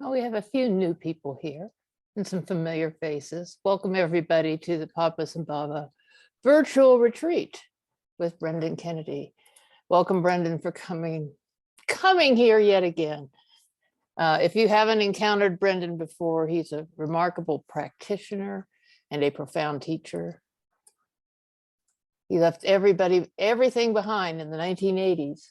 Well, we have a few new people here and some familiar faces. Welcome everybody to the Padmasambhava virtual retreat with Brendan Kennedy. Welcome, Brendan, for coming here yet again. If you haven't encountered Brendan before, he's a remarkable practitioner and a profound teacher. He left everything behind in the 1980s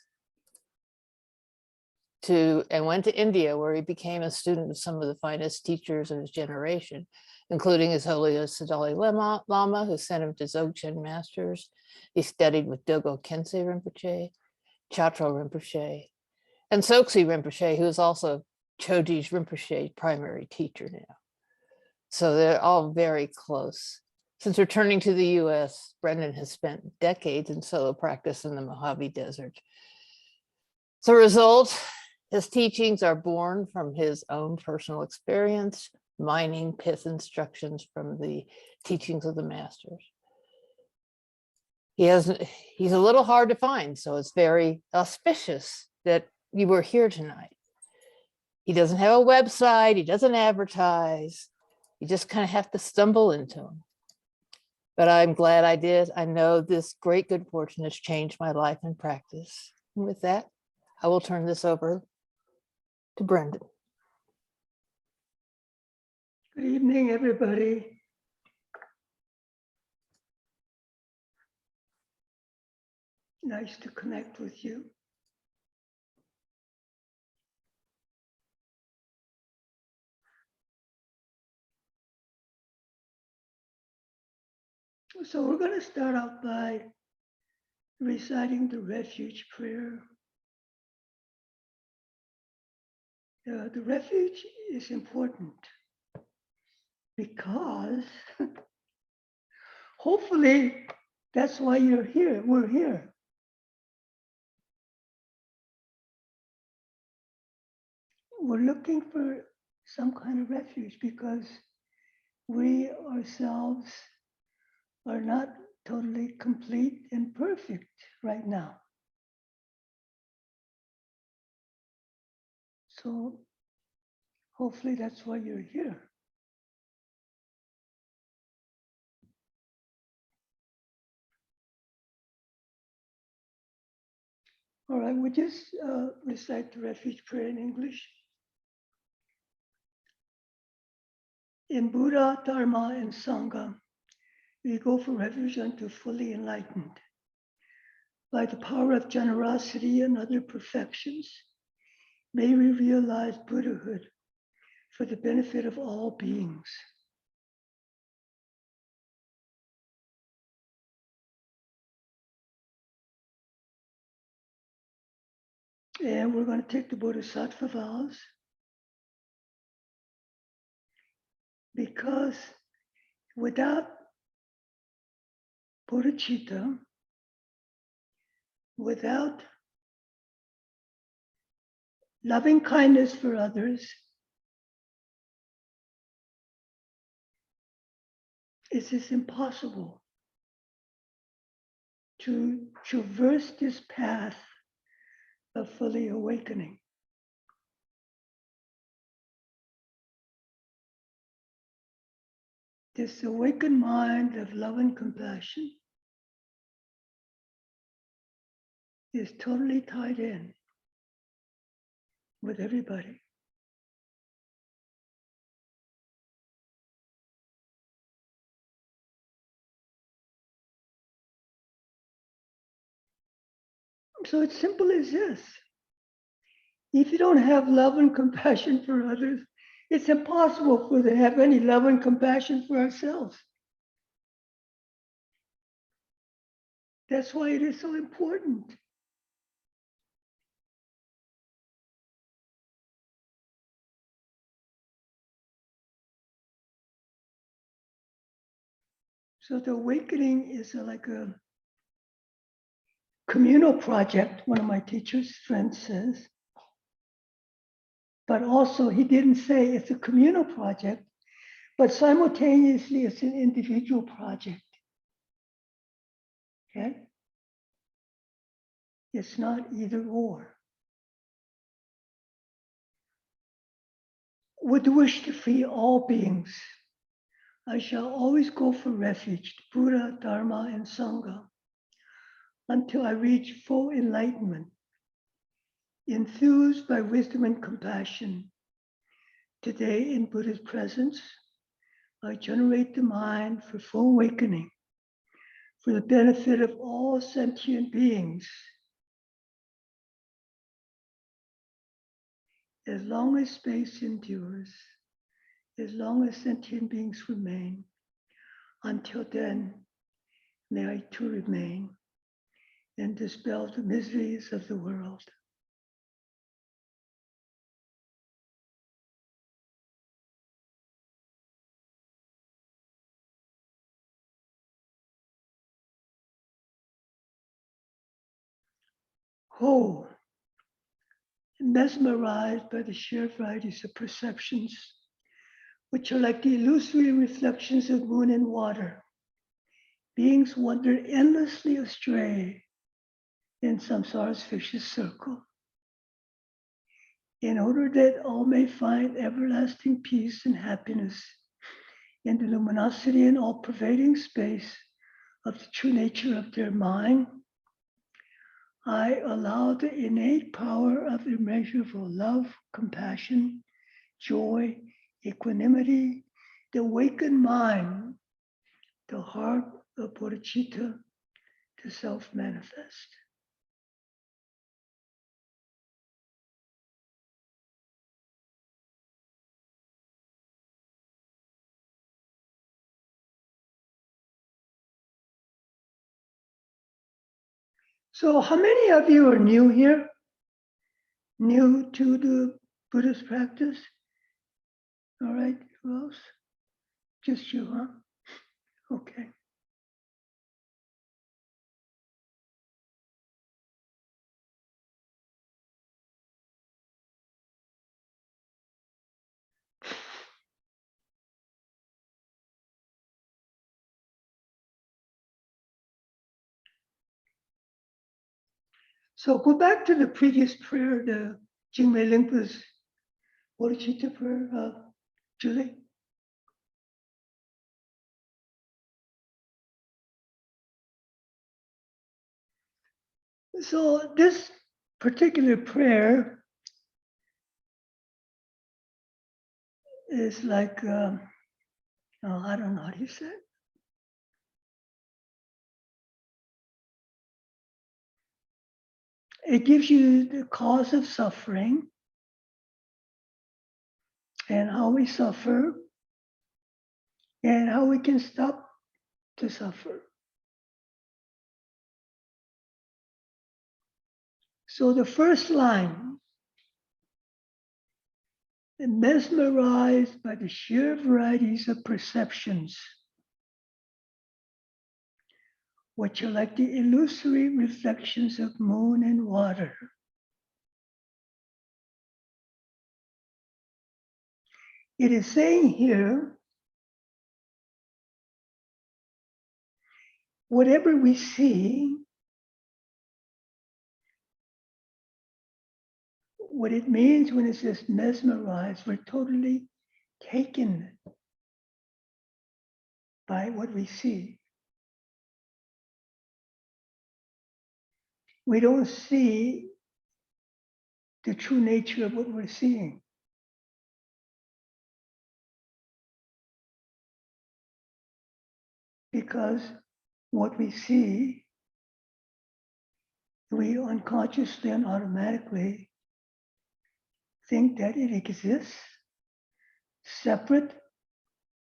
and went to India, where he became a student of some of the finest teachers of his generation, including His Holiness the Dalai Lama, who sent him to Dzogchen masters. He studied with Dogo Khyentse Rinpoche, Chatra Rinpoche, and Soksi Rinpoche, who is also Choji's Rinpoche's primary teacher now. So they're all very close. Since returning to the US, Brendan has spent decades in solo practice in the Mojave Desert. As a result, his teachings are born from his own personal experience, mining pith instructions from the teachings of the masters. He's a little hard to find, so it's very auspicious that you were here tonight. He doesn't have a website, he doesn't advertise. You just kind of have to stumble into him. But I'm glad I did. I know this great good fortune has changed my life and practice. And with that, I will turn this over to Brendan. Good evening, everybody. Nice to connect with you. So we're going to start out by reciting the Refuge Prayer. The refuge is important because hopefully that's why you're here. We're here. We're looking for some kind of refuge because we ourselves are not totally complete and perfect right now. So hopefully that's why you're here. All right, we just recite the Refuge Prayer in English. In Buddha, Dharma, and Sangha, we go for refuge unto fully enlightened. By the power of generosity and other perfections, may we realize Buddhahood for the benefit of all beings. And we're going to take the Bodhisattva vows, because without bodhicitta, without loving kindness for others, it is impossible to traverse this path of fully awakening. This awakened mind of love and compassion is totally tied in with everybody. So it's simple as this. If you don't have love and compassion for others, it's impossible for us to have any love and compassion for ourselves. That's why it is so important. So the awakening is like a communal project, one of my teacher's friends says. But also he didn't say it's a communal project, but simultaneously it's an individual project. Okay? It's not either or. with the wish to free all beings, I shall always go for refuge to Buddha, Dharma, and Sangha until I reach full enlightenment. Enthused by wisdom and compassion, today in Buddha's presence, I generate the mind for full awakening, for the benefit of all sentient beings. As long as space endures, as long as sentient beings remain, until then, may I too remain and dispel the miseries of the world. Oh, mesmerized by the sheer varieties of perceptions, which are like the illusory reflections of moon and water. Beings wander endlessly astray in samsara's vicious circle. In order that all may find everlasting peace and happiness in the luminosity and all-pervading space of the true nature of their mind, I allow the innate power of immeasurable love, compassion, joy, equanimity, the awakened mind, the heart of bodhicitta, to self-manifest. So how many of you are new here? New to the Buddhist practice? All right, who else? Just you, huh? Okay. So go back to the previous prayer, the Jingmei Lingpa's bodhicitta prayer, Julie. So this particular prayer is like, I don't know how you say it. It gives you the cause of suffering and how we suffer and how we can stop to suffer. So the first line, mesmerized by the sheer varieties of perceptions, which are like the illusory reflections of moon and water. It is saying here, whatever we see, what it means when it says mesmerized, we're totally taken by what we see. We don't see the true nature of what we're seeing. Because what we see, we unconsciously and automatically think that it exists separate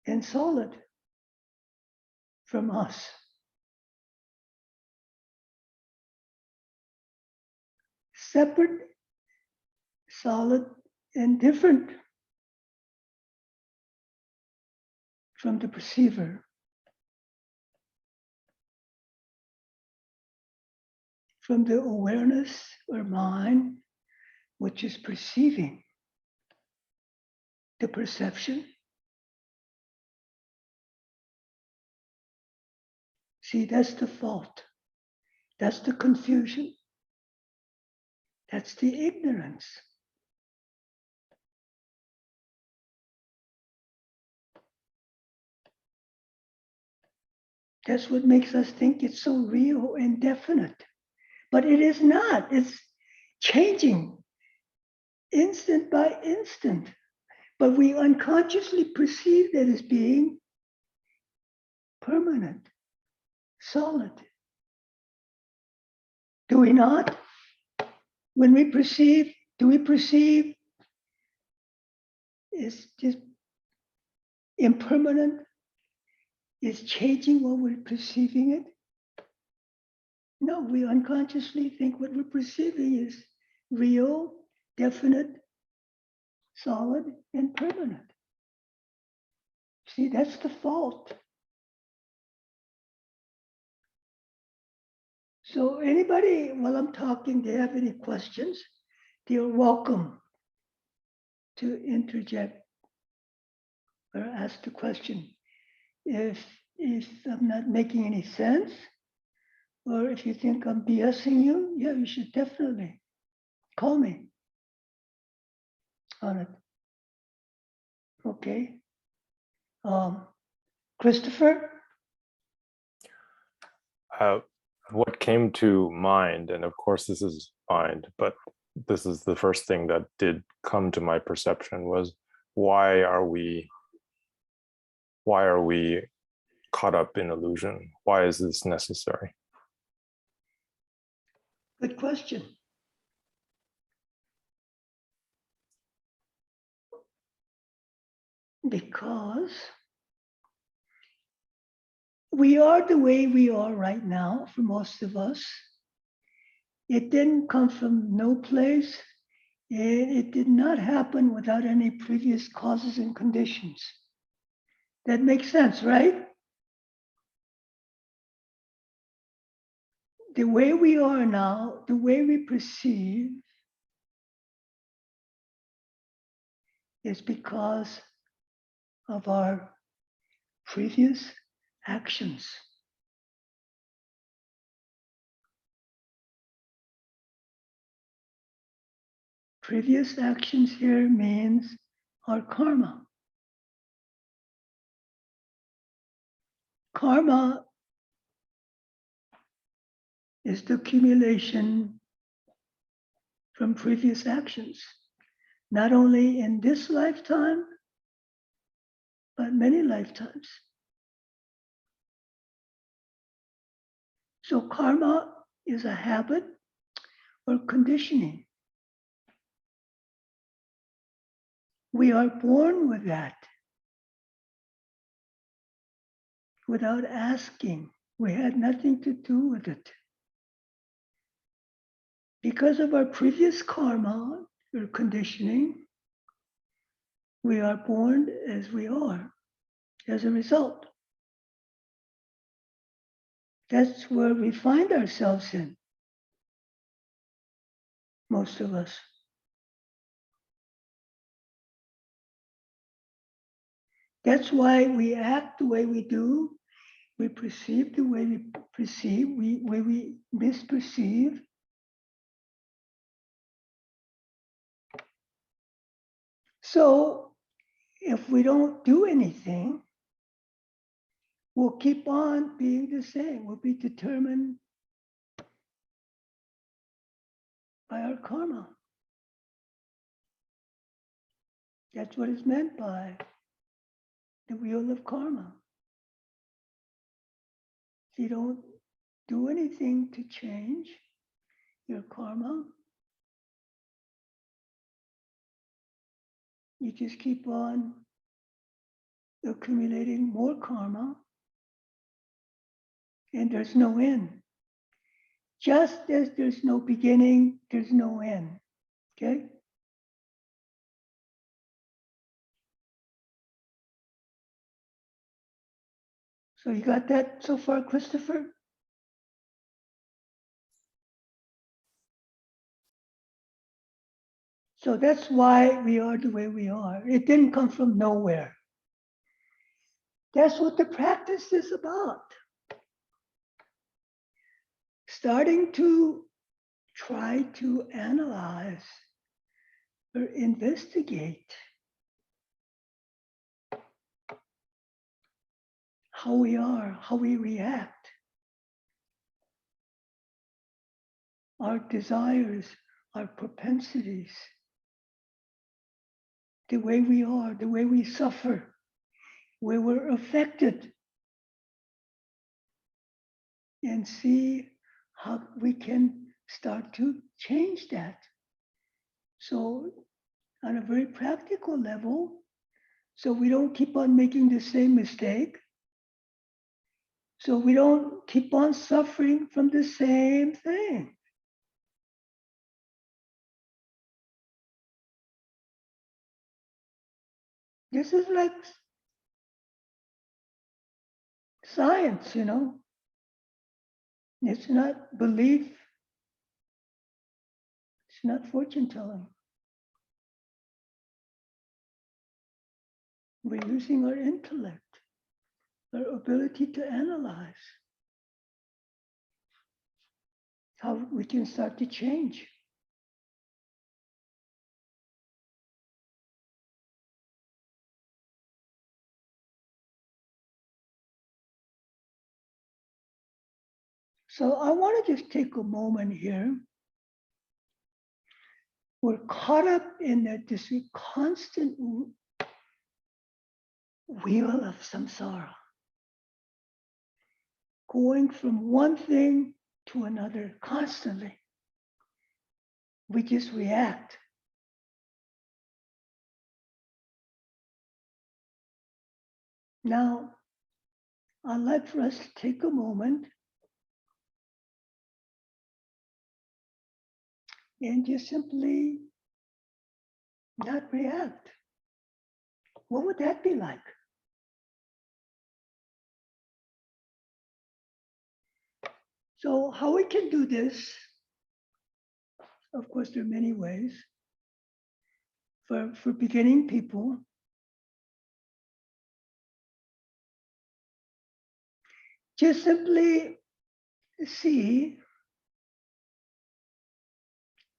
and solid from us. Separate, solid, and different from the perceiver. From the awareness or mind, which is perceiving the perception. See, that's the fault. That's the confusion. That's the ignorance. That's what makes us think it's so real and definite. But it is not. It's changing instant by instant. But we unconsciously perceive that as being permanent, solid. Do we not? When we perceive, do we perceive it's just impermanent? Is changing while we're perceiving it? No, we unconsciously think what we're perceiving is real, definite, solid, and permanent. See, that's the fault. So anybody, while I'm talking, they have any questions, they're welcome to interject or ask the question. If I'm not making any sense, or if you think I'm BSing you, yeah, you should definitely call me on it. Okay. Christopher? What came to mind, and of course this is mind, but this is the first thing that did come to my perception, was why are we caught up in illusion? Why is this necessary? Good question. Because we are the way we are right now for most of us. It didn't come from no place. It did not happen without any previous causes and conditions. That makes sense, right? The way we are now, the way we perceive, is because of our previous actions. Previous actions here means our karma. Karma is the accumulation from previous actions, not only in this lifetime, but many lifetimes. So karma is a habit or conditioning. We are born with that without asking. We had nothing to do with it. Because of our previous karma or conditioning, we are born as we are as a result. That's where we find ourselves in, most of us. That's why we act the way we do. We perceive the way we perceive, way we misperceive. So if we don't do anything, we'll keep on being the same. We'll be determined by our karma. That's what is meant by the wheel of karma. If you don't do anything to change your karma, you just keep on accumulating more karma, and there's no end. Just as there's no beginning, there's no end. Okay? So you got that so far, Christopher? So that's why we are the way we are. It didn't come from nowhere. That's what the practice is about. Starting to try to analyze or investigate how we are, how we react, our desires, our propensities, the way we are, the way we suffer, where we're affected, and see how we can start to change that. So on a very practical level, so we don't keep on making the same mistake, so we don't keep on suffering from the same thing. This is like science, you know. It's not belief. It's not fortune telling. We're using our intellect, our ability to analyze how we can start to change. So I want to just take a moment here. We're caught up in this constant wheel of samsara, going from one thing to another constantly. We just react. Now, I'd like for us to take a moment and just simply not react. What would that be like? So how we can do this, of course, there are many ways. For beginning people, just simply see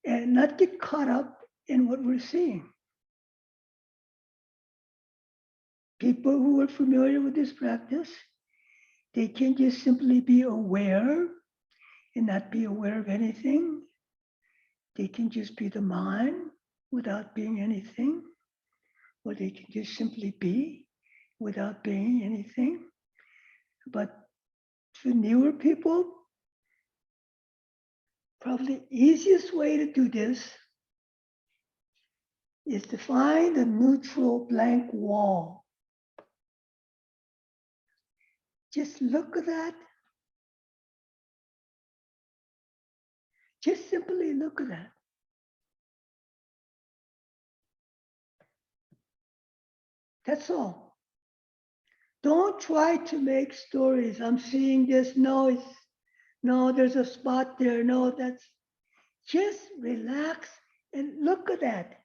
and not get caught up in what we're seeing. People who are familiar with this practice, they can just simply be aware and not be aware of anything. They can just be the mind without being anything, or they can just simply be without being anything. But for newer people, probably the easiest way to do this is to find a neutral blank wall. Just look at that. Just simply look at that. That's all. Don't try to make stories. I'm seeing this. No, there's a spot there. No, that's just relax and look at that.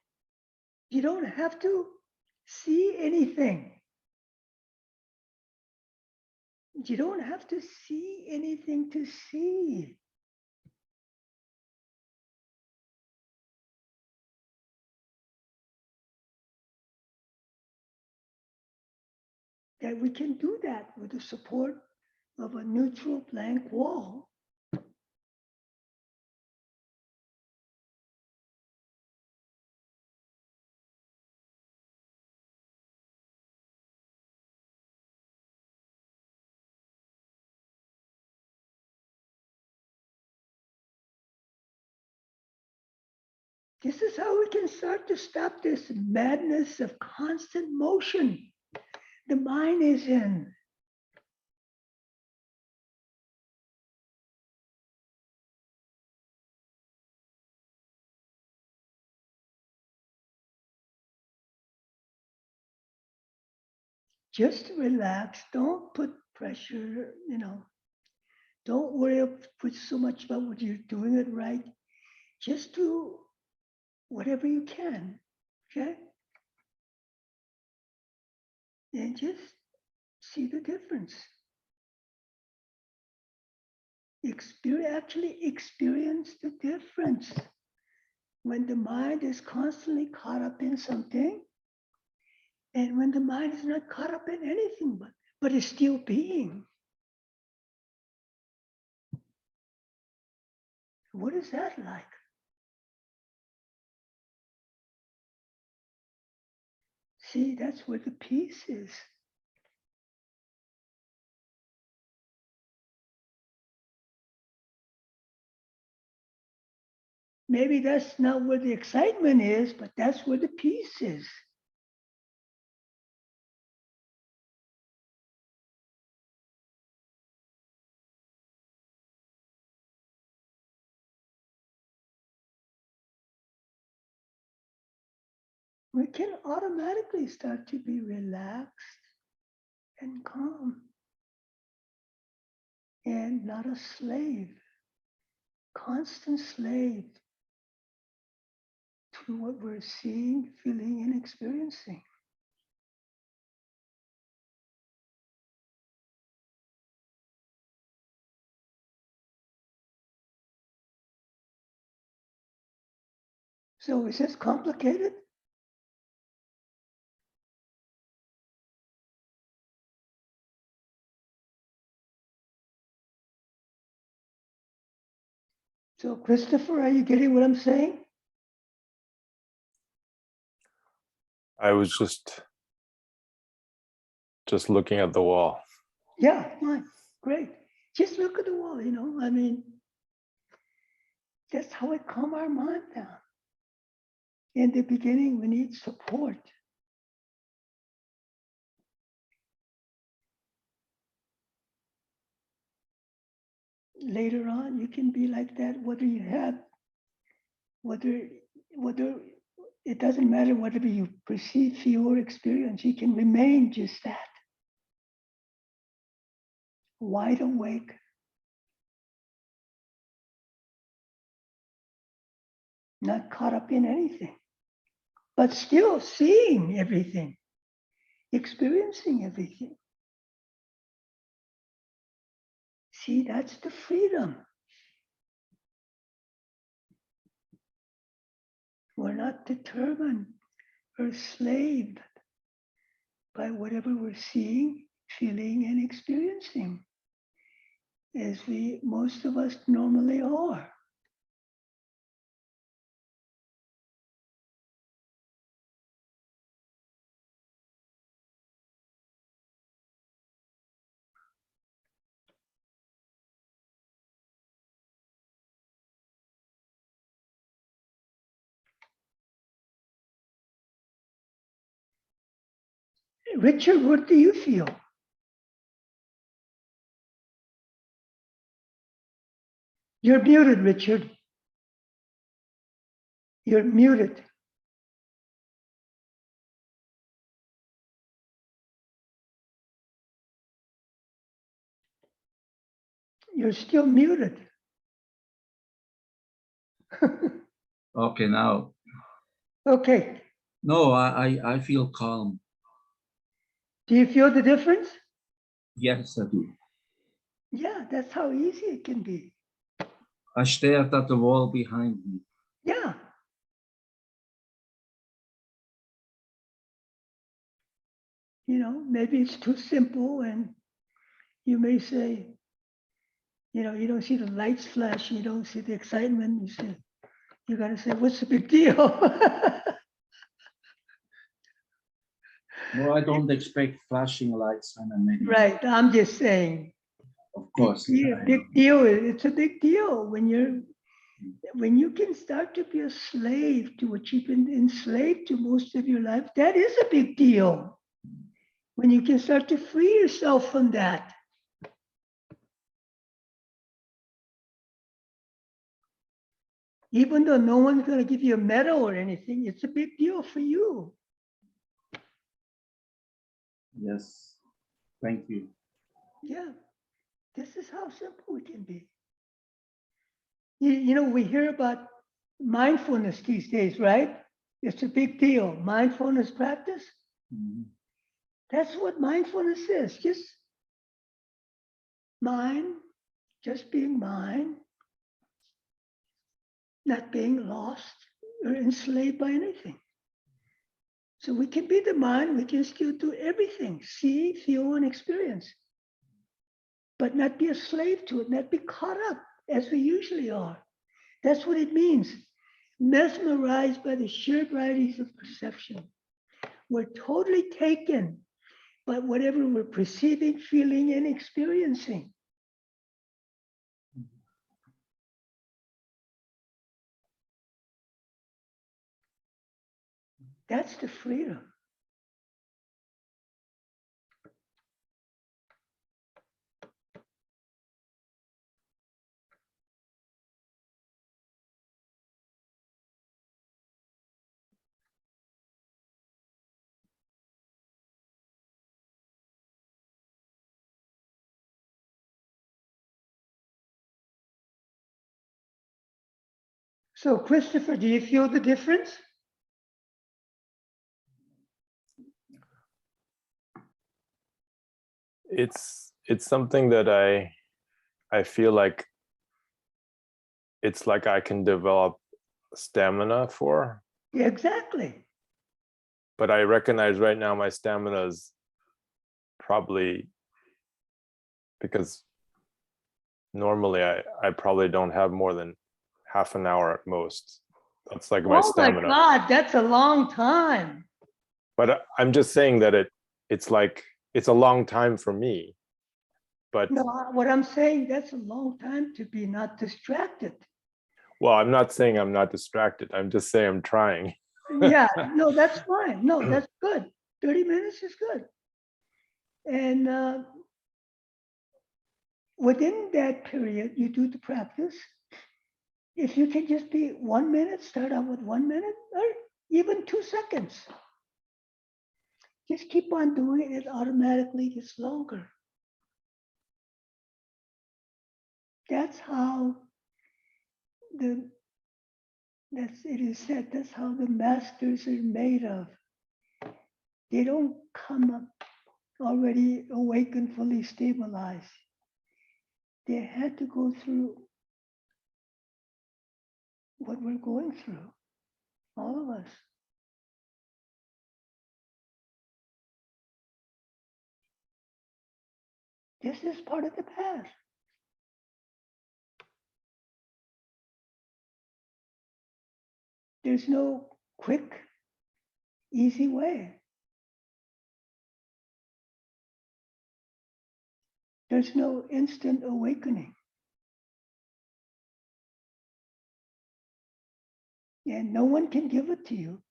You don't have to see anything. You don't have to see anything to see. That we can do that with the support of a neutral blank wall. This is how we can start to stop this madness of constant motion the mind is in. Just relax. Don't put pressure, Don't worry put so much about what you're doing it right. Just do whatever you can, okay? And just see the difference. Actually experience the difference. When the mind is constantly caught up in something, and when the mind is not caught up in anything but but it's still being. What is that like? See, that's where the peace is. Maybe that's not where the excitement is, but that's where the peace is. We can automatically start to be relaxed and calm and not a slave, constant slave to what we're seeing, feeling, and experiencing. So is this complicated? So Christopher, are you getting what I'm saying? I was just looking at the wall. Yeah, fine, great. Just look at the wall, I mean, that's how we calm our mind down. In the beginning, we need support. Later on, you can be like that, whether it doesn't matter whatever you perceive, feel, or experience, you can remain just that. Wide awake. Not caught up in anything, but still seeing everything, experiencing everything. See, that's the freedom. We're not determined or enslaved by whatever we're seeing, feeling, and experiencing, as most of us normally are. Richard, what do you feel? You're muted, Richard. You're muted. You're still muted. Okay, now. Okay. No, I feel calm. Do you feel the difference? Yes, I do. Yeah, that's how easy it can be. I stared at the wall behind me. Yeah. Maybe it's too simple, and you may say, you don't see the lights flash, you don't see the excitement. You got to say, what's the big deal? No, I don't expect flashing lights when I'm in. Right. I'm just saying. Of course. Big deal. It's a big deal when you can start to be a slave to what you've been enslaved to most of your life. That is a big deal. When you can start to free yourself from that. Even though no one's going to give you a medal or anything, it's a big deal for you. Yes. Thank you. Yeah. This is how simple it can be. We hear about mindfulness these days, right? It's a big deal. Mindfulness practice. Mm-hmm. That's what mindfulness is. Just mind, just being mind, not being lost or enslaved by anything. So we can be the mind, we can still do everything, see, feel, and experience, but not be a slave to it, not be caught up as we usually are. That's what it means. Mesmerized by the sheer varieties of perception. We're totally taken by whatever we're perceiving, feeling, and experiencing. That's the freedom. So, Christopher, do you feel the difference? It's something that I feel like it's like I can develop stamina for, Yeah, exactly. but I recognize right now my stamina is probably, because normally I probably don't have more than half an hour at most. That's like my Oh stamina. my God, that's a long time. But I'm just saying that it's like it's a long time for me. But No, what I'm saying, that's a long time to be not distracted. well, I'm not saying I'm not distracted. I'm just saying I'm trying. Yeah, no, that's fine. No, that's good. 30 minutes is good. And within that period, you do the practice. If you can just be 1 minute, start out with 1 minute or even 2 seconds. Just keep on doing it, it automatically gets longer. That's how it is said, that's how the masters are made of. They don't come up already awakened, fully stabilized. They had to go through what we're going through, all of us. This is part of the path. There's no quick, easy way. There's no instant awakening. And no one can give it to you.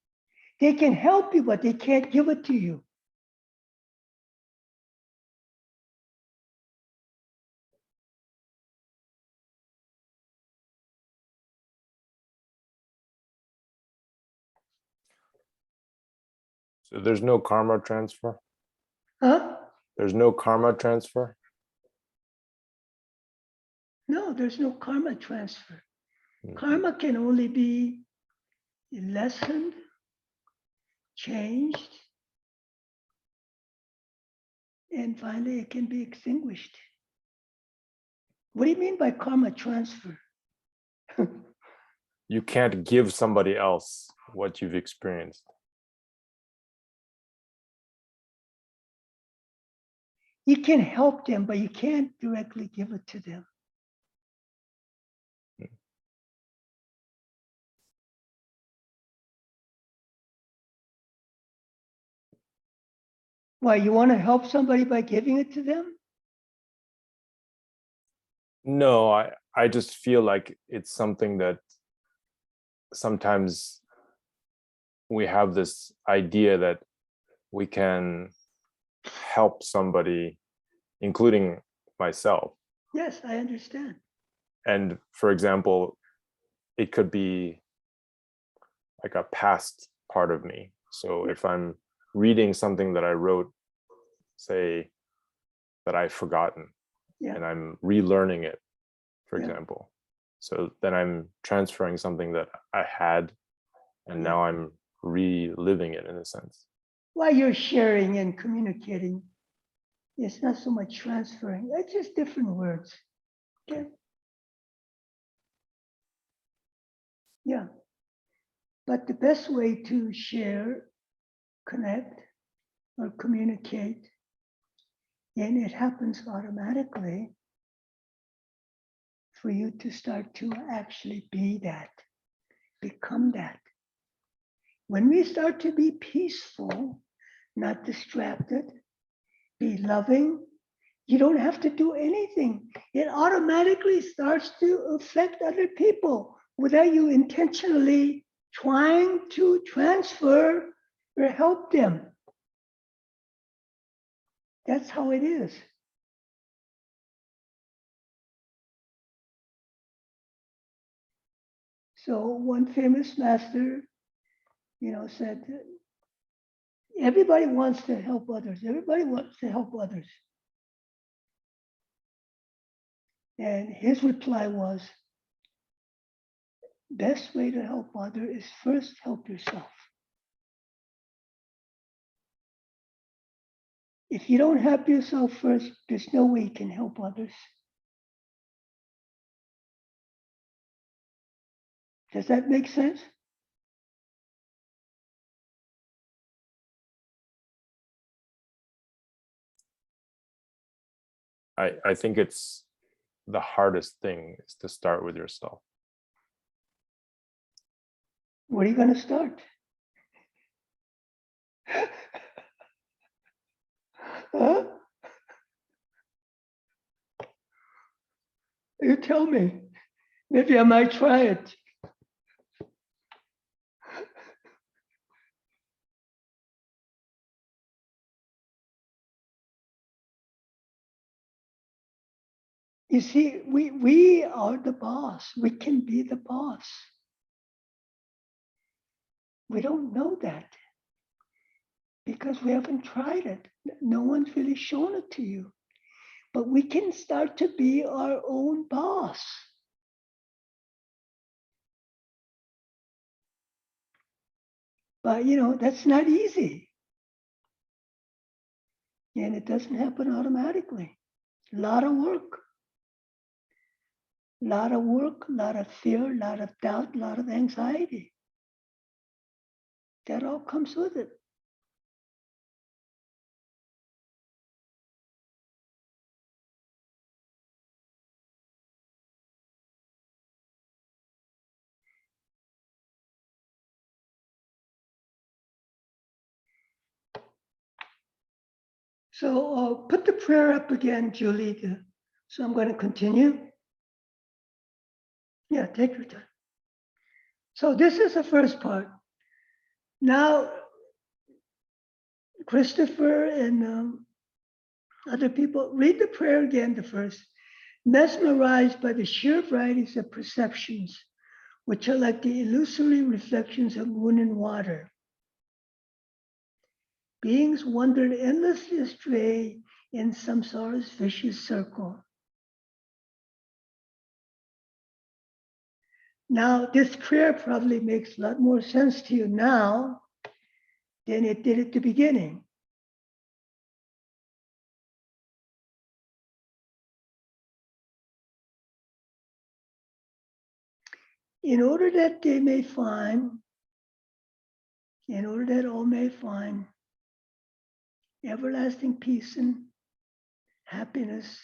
They can help you, but they can't give it to you. So there's no karma transfer? Huh? There's no karma transfer? No, there's no karma transfer. Mhm. Karma can only be lessened, changed, and finally it can be extinguished. What do you mean by karma transfer? You can't give somebody else what you've experienced. You can help them, but you can't directly give it to them. Why, you want to help somebody by giving it to them? No, I just feel like it's something that sometimes we have this idea that we can help somebody, including myself. Yes, I understand. And for example, it could be like a past part of me. So if I'm reading something that I wrote, say, that I've forgotten, Yeah. and I'm relearning it, for Yeah. example. So then I'm transferring something that I had, and now I'm reliving it in a sense. While you're sharing and communicating, it's not so much transferring, it's just different words. Okay. Yeah. But the best way to share, connect or communicate, then it happens automatically for you to start to actually be that, become that. When we start to be peaceful, not distracted, be loving, you don't have to do anything. It automatically starts to affect other people without you intentionally trying to transfer or help them. That's how it is. So one famous master, said, everybody wants to help others. Everybody wants to help others. And his reply was, best way to help others is first help yourself. If you don't help yourself first, there's no way you can help others. Does that make sense? I think it's the hardest thing is to start with yourself. Where are you going to start? Huh? You tell me. Maybe I might try it. You see, we are the boss. We can be the boss. We don't know that because we haven't tried it. No one's really shown it to you. But we can start to be our own boss. But, that's not easy. And it doesn't happen automatically. A lot of work. A lot of work, a lot of fear, a lot of doubt, a lot of anxiety. That all comes with it. So put the prayer up again, Julie. So I'm going to continue. Yeah, take your time. So this is the first part. Now, Christopher and other people, read the prayer again, the first. Mesmerized by the sheer varieties of perceptions, which are like the illusory reflections of moon and water. Beings wandered endlessly astray in samsara's vicious circle. Now, this prayer probably makes a lot more sense to you now than it did at the beginning. In order that they may find, in order that all may find everlasting peace and happiness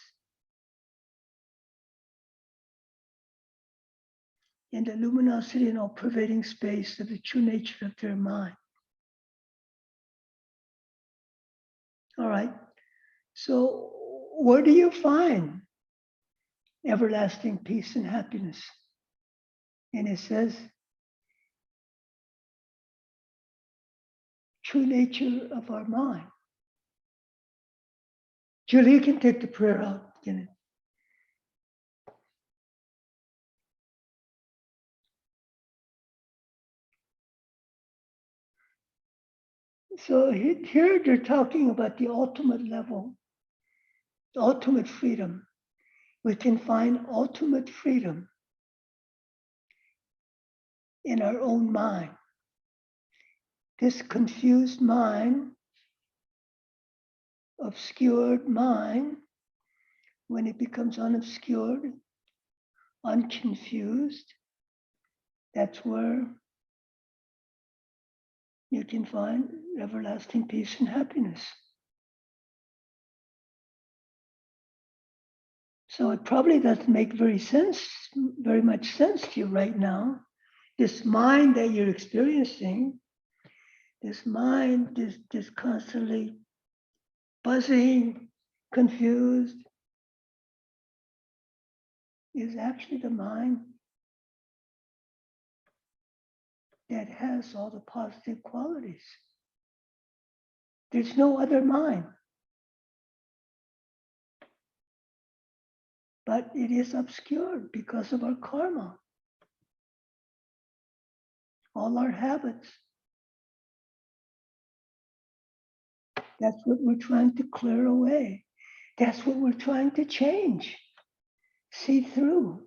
in the luminosity and all-pervading space of the true nature of their mind. All right, so where do you find everlasting peace and happiness? And it says, true nature of our mind. Julie, you can take the prayer out. So here they're talking about the ultimate level, the ultimate freedom. We can find ultimate freedom in our own mind. This confused mind, obscured mind, when it becomes unobscured, unconfused, that's where you can find everlasting peace and happiness. So it probably doesn't make very much sense to you right now. This mind that you're experiencing, this mind is just constantly buzzing, confused, is actually the mind that has all the positive qualities. There's no other mind. But it is obscured because of our karma, all our habits. That's what we're trying to clear away. That's what we're trying to change, see through.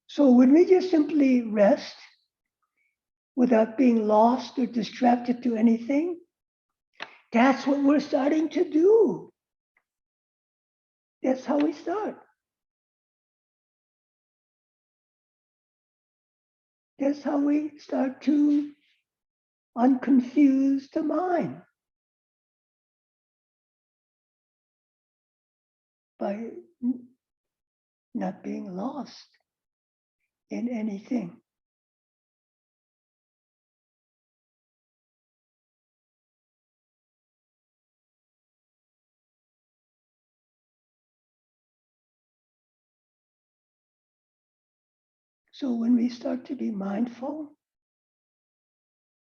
So when we just simply rest without being lost or distracted to anything, that's what we're starting to do. That's how we start. That's how we start to unconfuse the mind. By not being lost in anything. So when we start to be mindful,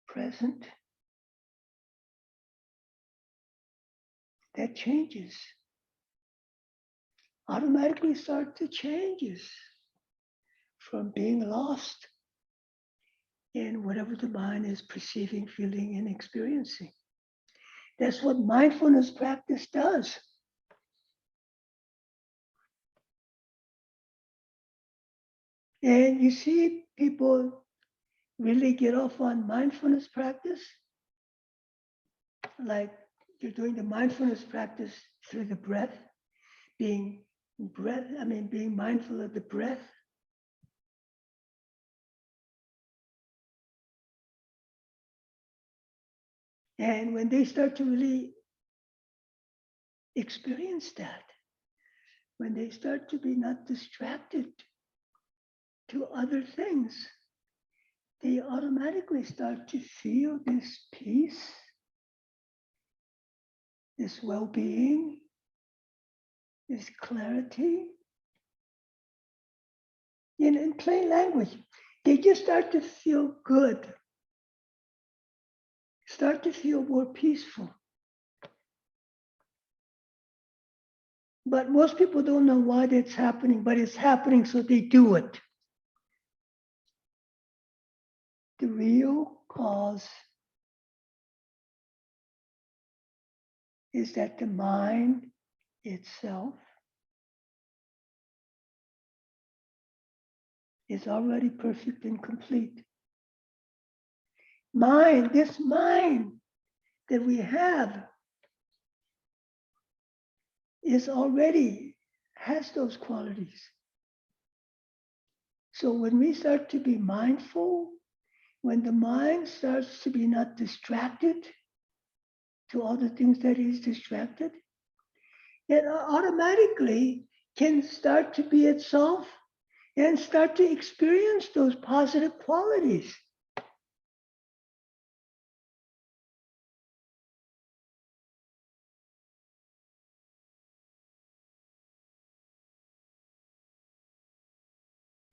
present, that changes. Automatically start to changes from being lost in whatever the mind is perceiving, feeling, and experiencing. That's what mindfulness practice does. And you see people really get off on mindfulness practice, like you're doing the mindfulness practice through the breath, being mindful of the breath. And when they start to really experience that, when they start to be not distracted to other things, they automatically start to feel this peace, this well-being, this clarity. In plain language, they just start to feel good, start to feel more peaceful. But most people don't know why that's happening, but it's happening, so they do it. The real cause is that the mind itself is already perfect and complete. This mind that we have has those qualities. So when we start to be mindful, when the mind starts to be not distracted to all the things that is distracted, it automatically can start to be itself and start to experience those positive qualities.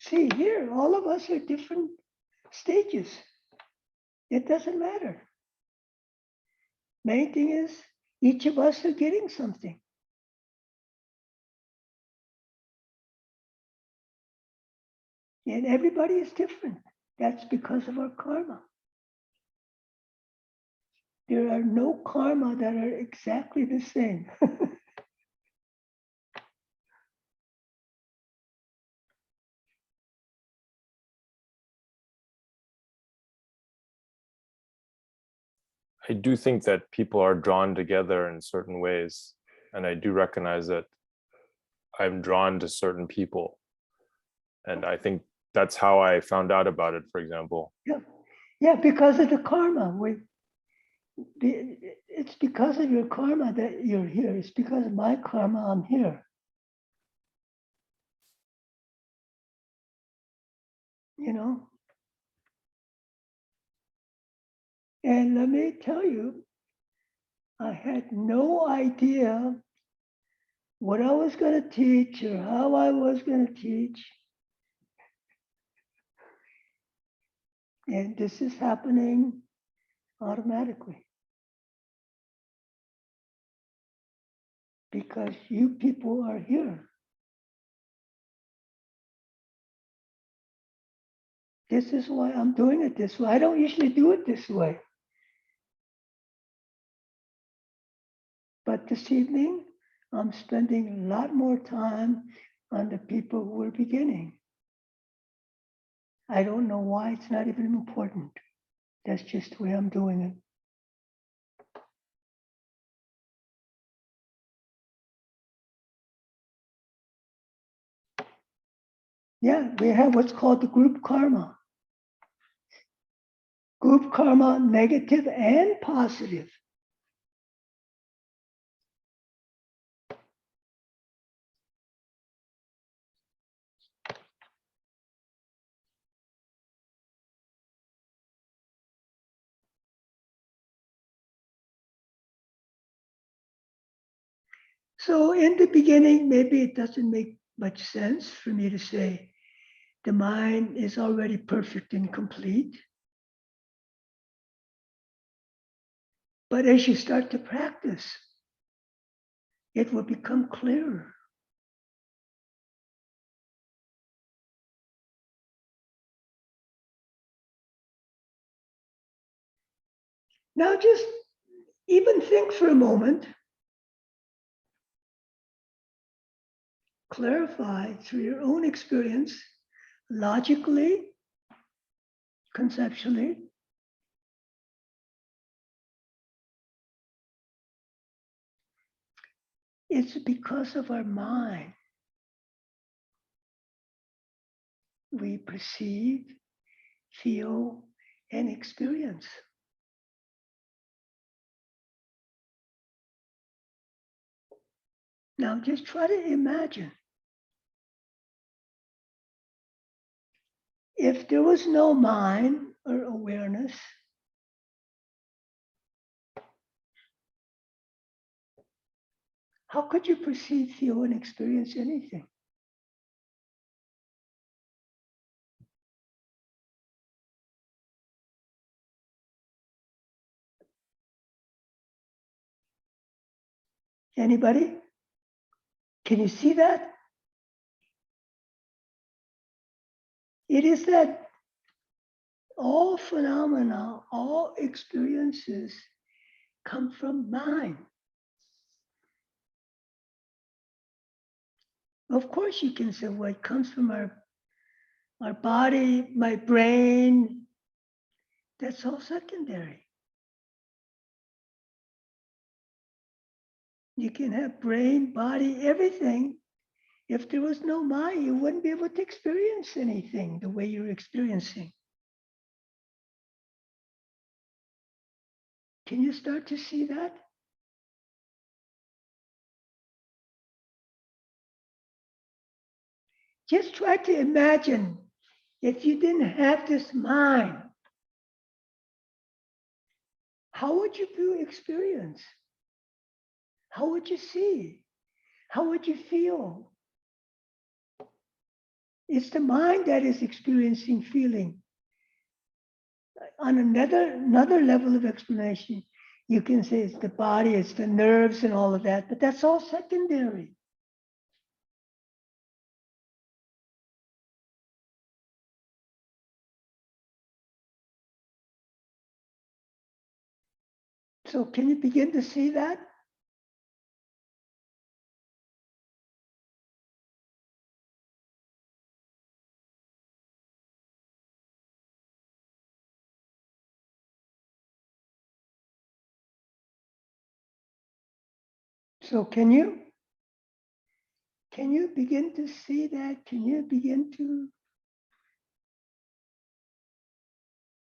See here, all of us are different stages. It doesn't matter. Main thing is each of us are getting something. And everybody is different. That's because of our karma. There are no karma that are exactly the same. I do think that people are drawn together in certain ways, and I do recognize that I'm drawn to certain people, and I think that's how I found out about it, for example. Yeah, because of the karma. It's because of your karma that you're here. It's because of my karma I'm here. You know? And let me tell you, I had no idea what I was going to teach or how I was going to teach. And this is happening automatically. Because you people are here. This is why I'm doing it this way. I don't usually do it this way. But this evening, I'm spending a lot more time on the people who are beginning. I don't know why, it's not even important. That's just the way I'm doing it. Yeah, we have what's called the group karma. Group karma, negative and positive. So in the beginning, maybe it doesn't make much sense for me to say the mind is already perfect and complete. But as you start to practice, it will become clearer. Now just even think for a moment, clarify through your own experience, logically, conceptually, it's because of our mind we perceive, feel, and experience. Now just try to imagine if there was no mind or awareness, how could you perceive, feel, and experience anything? Anybody? Can you see that? It is that all phenomena, all experiences come from mind. Of course, you can say, well, it comes from our body, my brain. That's all secondary. You can have brain, body, everything. If there was no mind, you wouldn't be able to experience anything the way you're experiencing. Can you start to see that? Just try to imagine if you didn't have this mind, how would you experience? How would you see? How would you feel? It's the mind that is experiencing feeling. On another level of explanation, you can say it's the body, it's the nerves and all of that, but that's all secondary. So can you begin to see that? So can you begin to see that? Can you begin to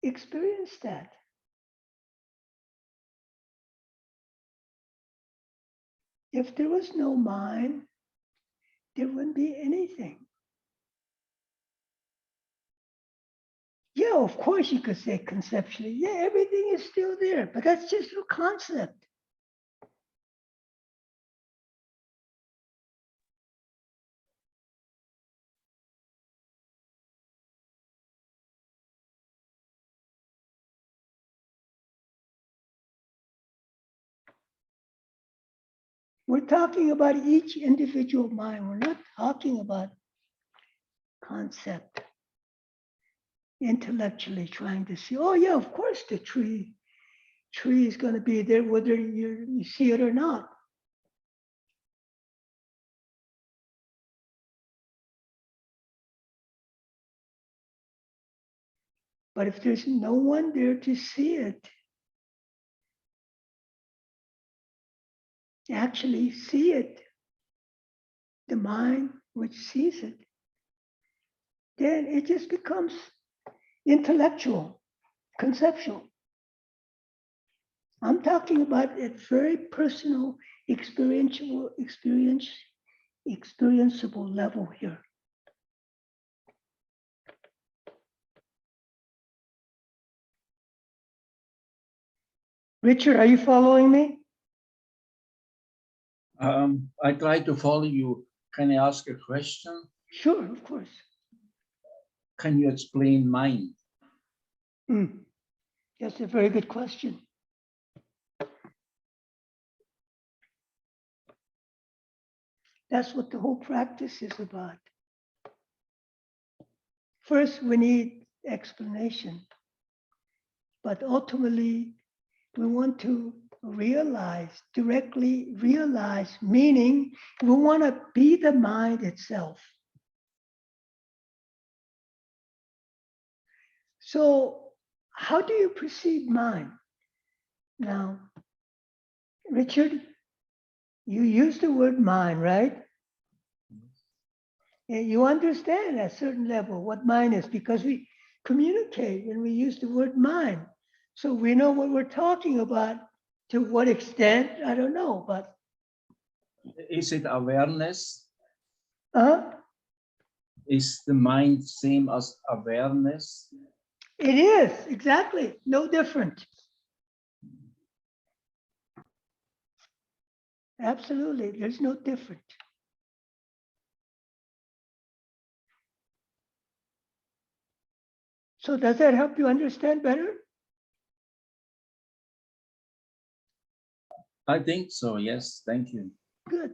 experience that? If there was no mind, there wouldn't be anything. Yeah, of course you could say conceptually, yeah, everything is still there, but that's just a concept. We're talking about each individual mind. We're not talking about concept. Intellectually trying to see, oh yeah, of course the tree is going to be there whether you see it or not. But if there's no one there to see it, actually see it, the mind which sees it, then it just becomes intellectual, conceptual. I'm talking about a very personal, experienceable level here. Richard, are you following me? I try to follow you. Can I ask a question? Sure, of course. Can you explain mind? That's a very good question. That's what the whole practice is about. First, we need explanation, but ultimately, we want to directly realize, meaning we want to be the mind itself. So how do you perceive mind? Now, Richard, you use the word mind, right? And you understand at a certain level what mind is because we communicate when we use the word mind. So we know what we're talking about. To what extent, I don't know, but. Is it awareness? Huh? Is the mind same as awareness? It is, exactly, no different. Absolutely, there's no different. So does that help you understand better? I think so, yes, thank you. Good.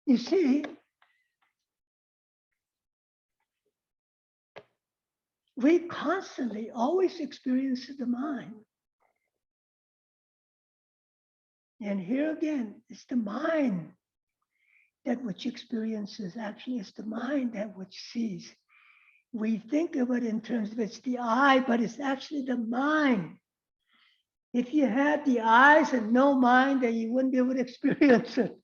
You see, we constantly always experience the mind. And here again, it's the mind that which experiences. Actually, it's the mind that which sees. We think of it in terms of it's the eye, but it's actually the mind. If you had the eyes and no mind, then you wouldn't be able to experience it.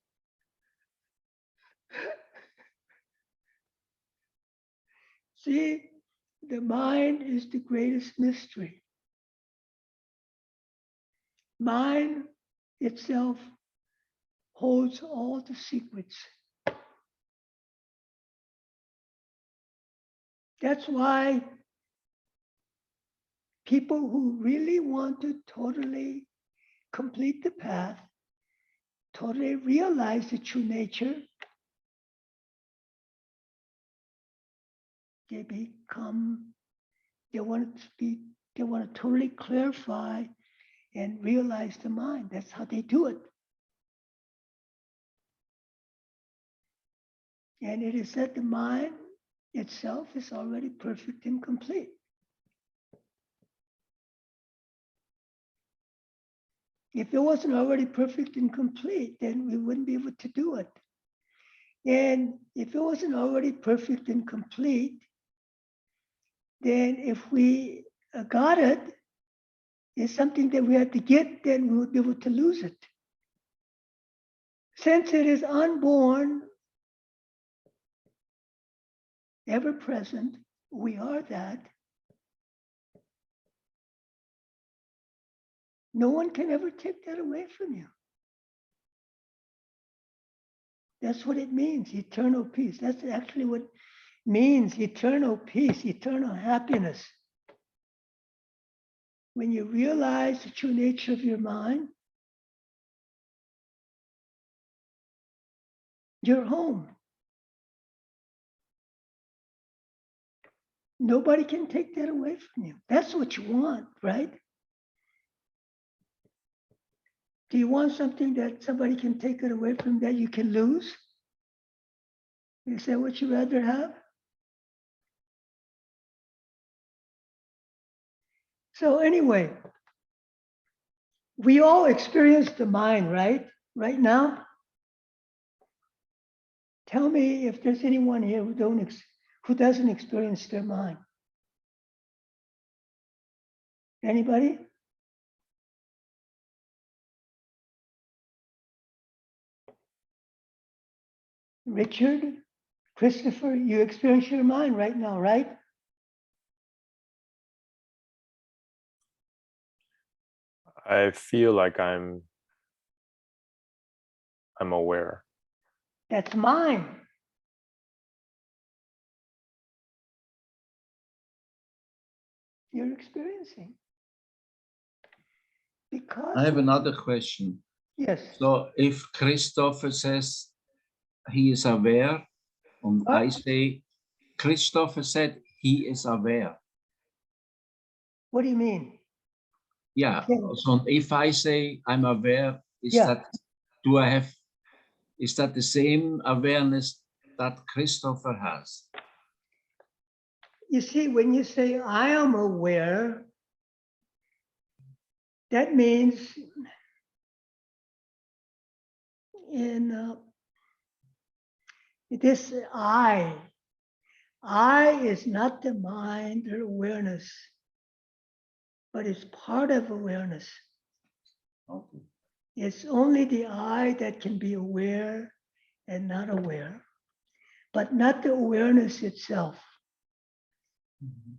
See, the mind is the greatest mystery. Mind itself holds all the secrets. That's why people who really want to totally complete the path, totally realize the true nature, they want to totally clarify and realize the mind. That's how they do it. And it is that the mind itself is already perfect and complete. If it wasn't already perfect and complete, then we wouldn't be able to do it. And if it wasn't already perfect and complete, then if we got it, is something that we have to get, then we will be able to lose it. Since it is unborn, ever present, we are that. No one can ever take that away from you. That's what it means, eternal peace. That's actually what it means, eternal peace, eternal happiness. When you realize the true nature of your mind, you're home. Nobody can take that away from you. That's what you want, right? Do you want something that somebody can take it away from that you can lose? Is that what you rather have? So anyway, we all experience the mind, right? Right now. Tell me if there's anyone here who doesn't experience their mind. Anybody? Richard, Christopher, you experience your mind right now, right? I feel like I'm aware. That's mine. You're experiencing. Because, I have another question. yes. So if Christopher says he is aware, and What? I say, Christopher said he is aware. What do you mean? Yeah, Okay. so if I say I'm aware, is Yeah. that, is that the same awareness that Christopher has? You see, when you say I am aware, that means in this I is not the mind or awareness, but it's part of awareness. Okay. It's only the I that can be aware and not aware, but not the awareness itself.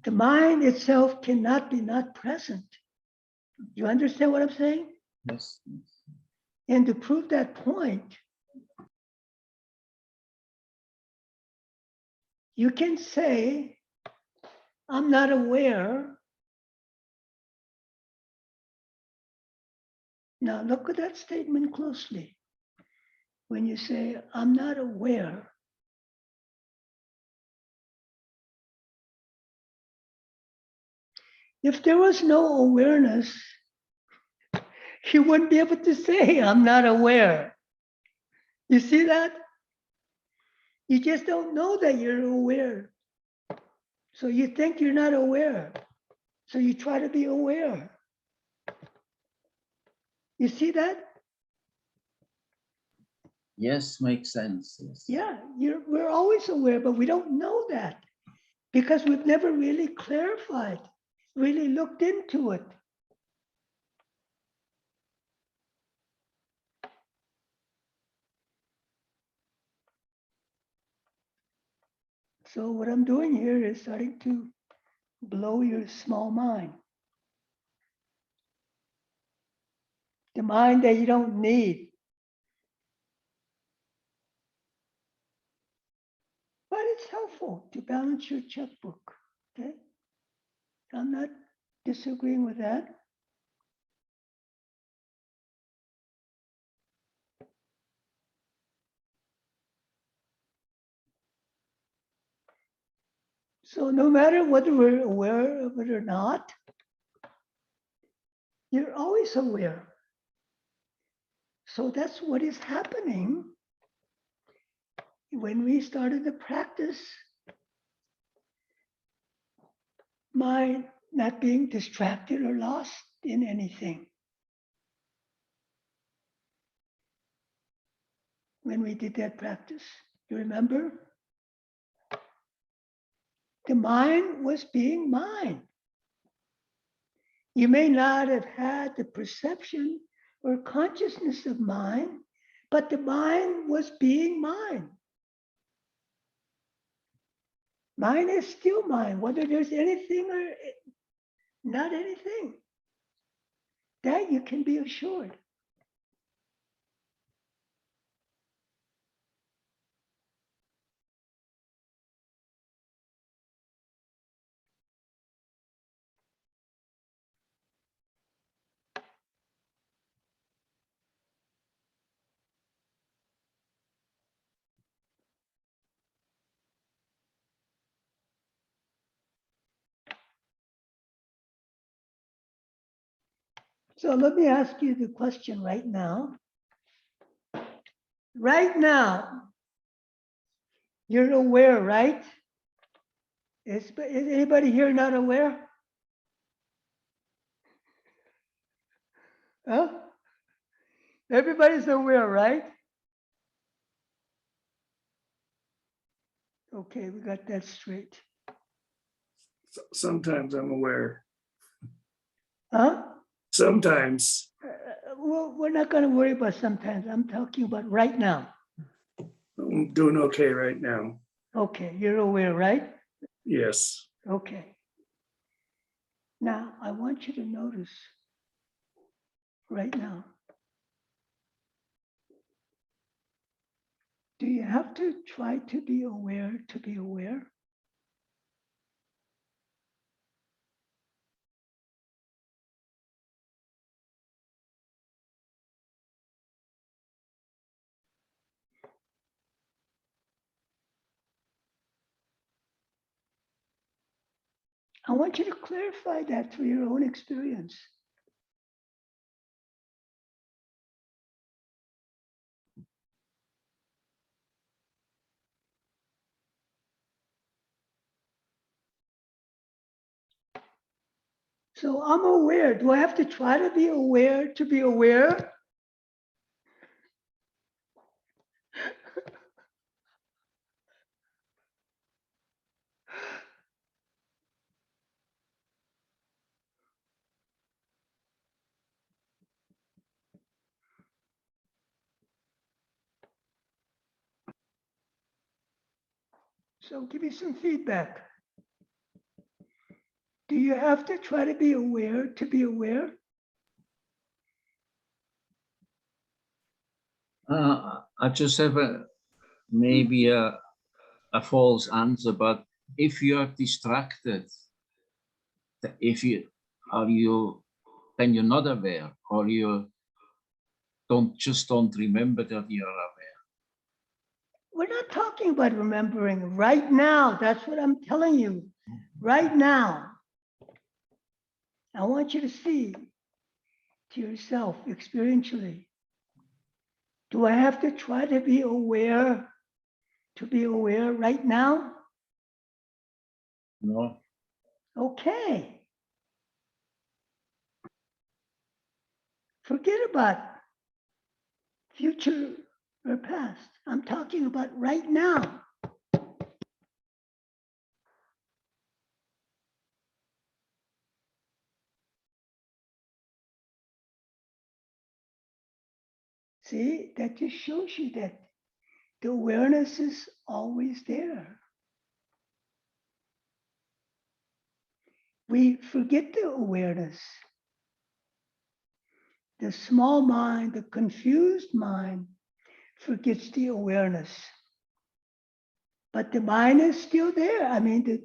The mind itself cannot be not present. You understand what I'm saying? Yes. And to prove that point, you can say, I'm not aware. Now look at that statement closely. When you say, I'm not aware, if there was no awareness, you wouldn't be able to say, I'm not aware. You see that? You just don't know that you're aware. So you think you're not aware. So you try to be aware. You see that? Yes, makes sense. Yes. Yeah, we're always aware, but we don't know that because we've never really clarified, really looked into it. So what I'm doing here is starting to blow your small mind. The mind that you don't need. But it's helpful to balance your checkbook, okay? I'm not disagreeing with that. So no matter whether we're aware of it or not, you're always aware. So that's what is happening when we started the practice. Mind not being distracted or lost in anything. When we did that practice, you remember? The mind was being mind. You may not have had the perception or consciousness of mind, but the mind was being mind. Mind is still mind, whether there's anything or not anything. That you can be assured. So let me ask you the question right now. Right now, you're aware, right? Is anybody here not aware? Huh? Everybody's aware, right? Okay, we got that straight. Sometimes I'm aware. Huh? Sometimes. Well, we're not going to worry about sometimes. I'm talking about right now. I'm doing okay right now. Okay, you're aware, right? Yes. Okay. Now, I want you to notice right now. Do you have to try to be aware to be aware? I want you to clarify that through your own experience. So I'm aware. Do I have to try to be aware to be aware? So give me some feedback. Do you have to try to be aware to be aware? I just have maybe a false answer, but if you are distracted, if you are you then you're not aware, or you don't remember that you are aware. We're not talking about remembering right now. That's what I'm telling you. Right now, I want you to see to yourself experientially. Do I have to try to be aware right now? No. Okay. Forget about future or past. I'm talking about right now. See, that just shows you that the awareness is always there. We forget the awareness. The small mind, the confused mind, forgets the awareness. But the mind is still there. I mean,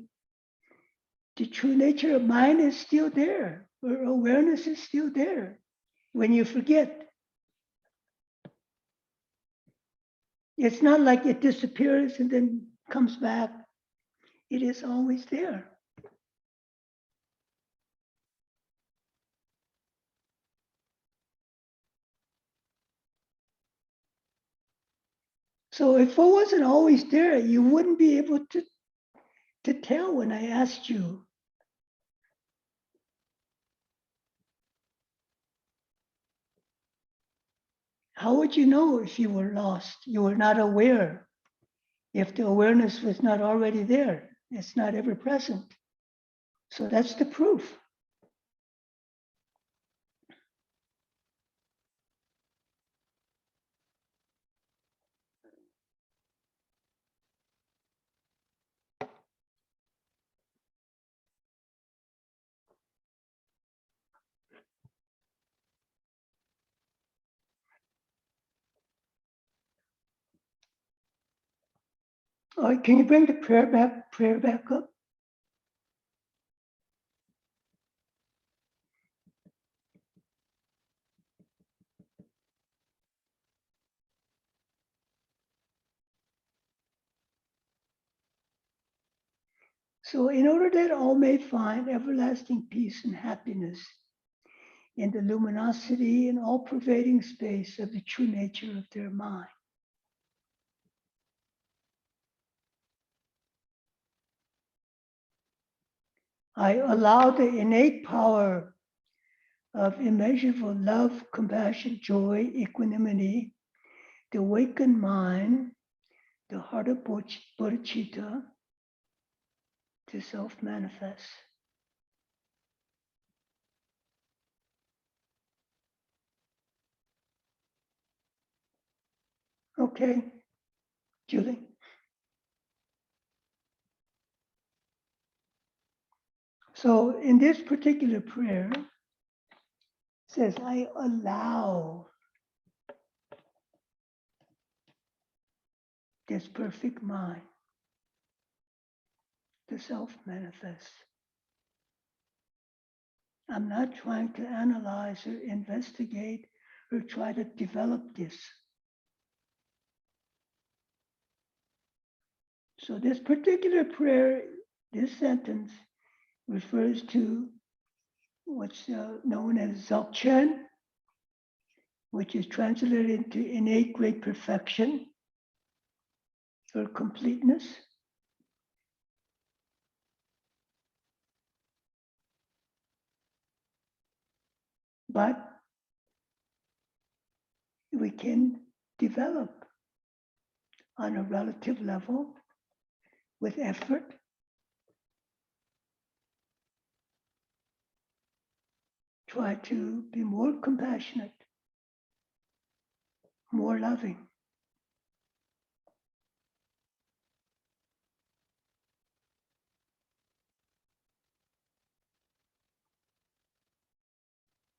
the true nature of mind is still there, or awareness is still there when you forget. It's not like it disappears and then comes back. It is always there. So if it wasn't always there, you wouldn't be able to tell when I asked you, how would you know if you were lost? You were not aware. If the awareness was not already there, it's not ever present. So that's the proof. All right, can you bring the prayer back up? So in order that all may find everlasting peace and happiness in the luminosity and all-pervading space of the true nature of their mind. I allow the innate power of immeasurable love, compassion, joy, equanimity, the awakened mind, the heart of bodhicitta, to self-manifest. Okay, Julie. So in this particular prayer, it says, I allow this perfect mind to self-manifest. I'm not trying to analyze or investigate or try to develop this. So this particular prayer, this sentence, refers to what's known as Dzogchen, which is translated into innate great perfection or completeness. But we can develop on a relative level with effort. Try to be more compassionate, more loving.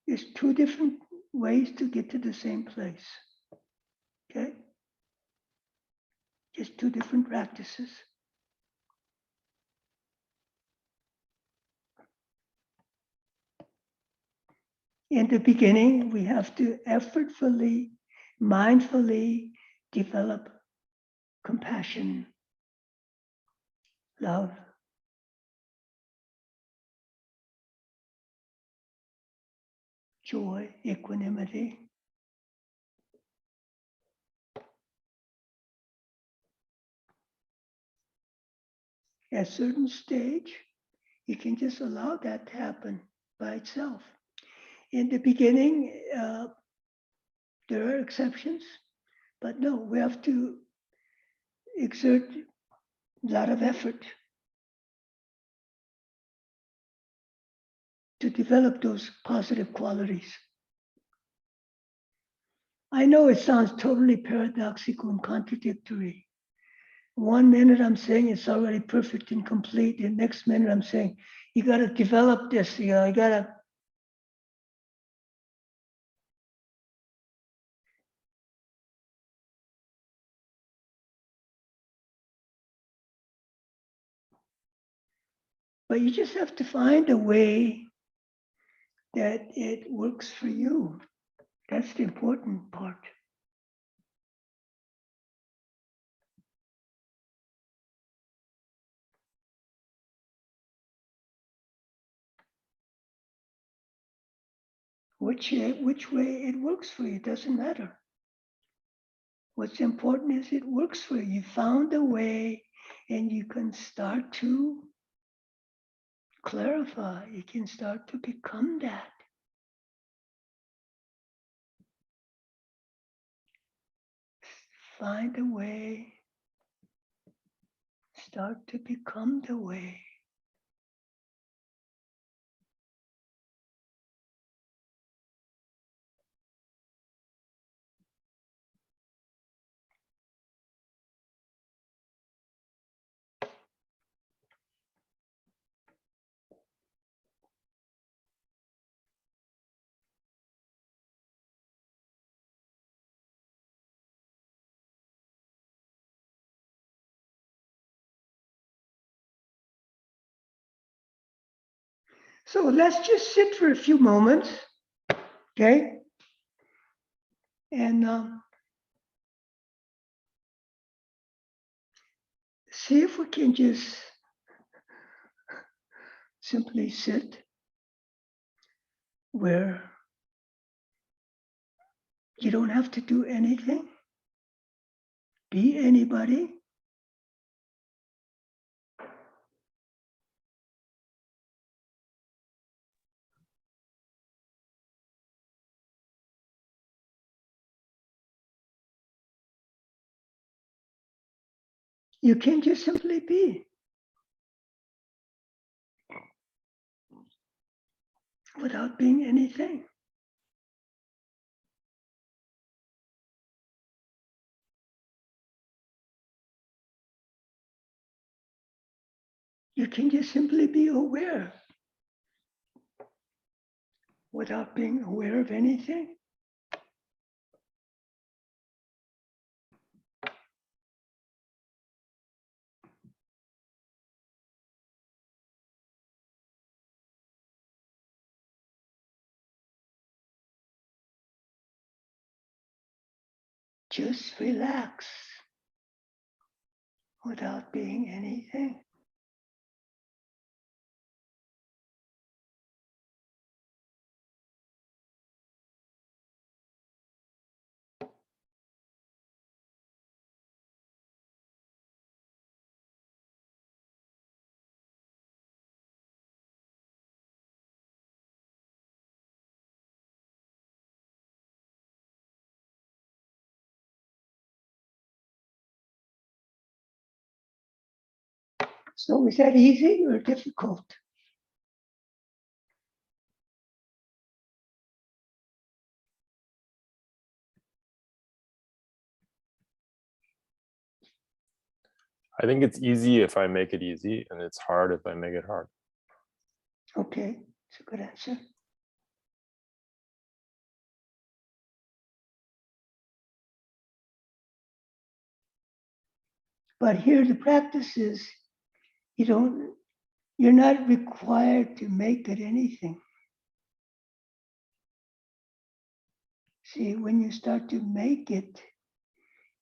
There's two different ways to get to the same place. Okay? Just two different practices. In the beginning, we have to effortfully, mindfully develop compassion, love, joy, equanimity. At a certain stage, you can just allow that to happen by itself. In the beginning, there are exceptions, but no, we have to exert a lot of effort to develop those positive qualities. I know it sounds totally paradoxical and contradictory. 1 minute I'm saying it's already perfect and complete. The next minute I'm saying, you got to develop this, you got to. But you just have to find a way that it works for you. That's the important part. Which way it works for you doesn't matter. What's important is it works for you. You found a way and you can start to clarify. You can start to become that. Find a way. Start to become the way. So let's just sit for a few moments, okay? And see if we can just simply sit where you don't have to do anything, be anybody. You can just simply be without being anything. You can just simply be aware without being aware of anything. Just relax without being anything. So is that easy or difficult? I think it's easy if I make it easy, and it's hard if I make it hard. Okay, it's a good answer. But here the practice is you're not required to make it anything. See, when you start to make it,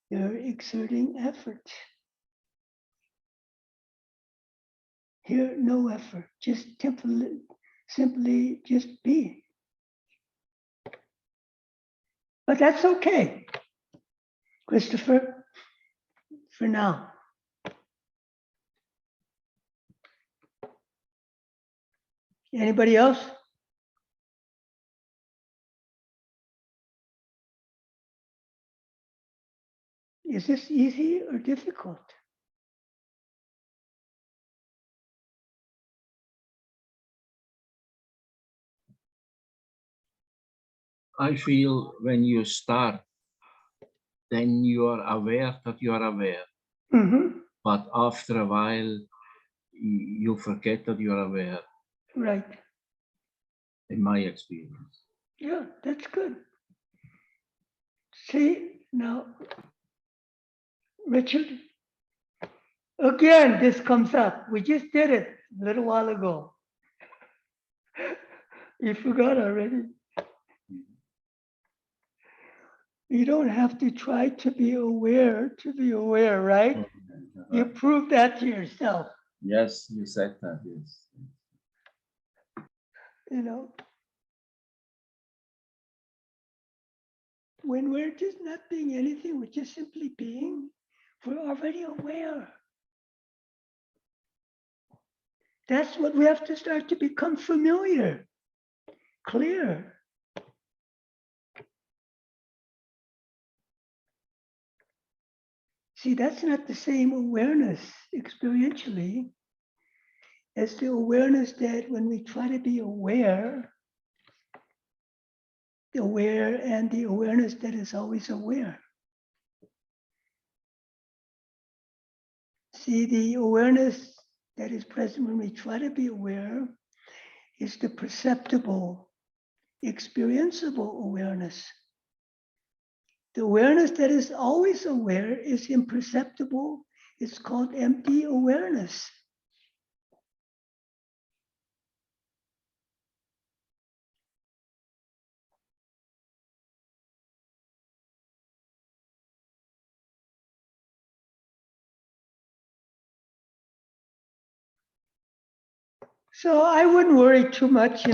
you're exerting effort. Here, no effort, just simply just be. But that's okay, Christopher, for now. Anybody else? Is this easy or difficult? I feel when you start, then you are aware that you are aware. Mm-hmm. But after a while, you forget that you are aware, Right. in my experience. Yeah, that's good. See, now, Richard, again, this comes up. We just did it a little while ago. You forgot already. You don't have to try to be aware, right? You proved that to yourself. Yes, you said that, yes. You know, when we're just not being anything, we're just simply being, we're already aware. That's what we have to start to become familiar, clear. See, that's not the same awareness experientially as the awareness that when we try to be aware and the awareness that is always aware. See, the awareness that is present when we try to be aware is the perceptible, experienceable awareness. The awareness that is always aware is imperceptible. It's called empty awareness. So I wouldn't worry too much,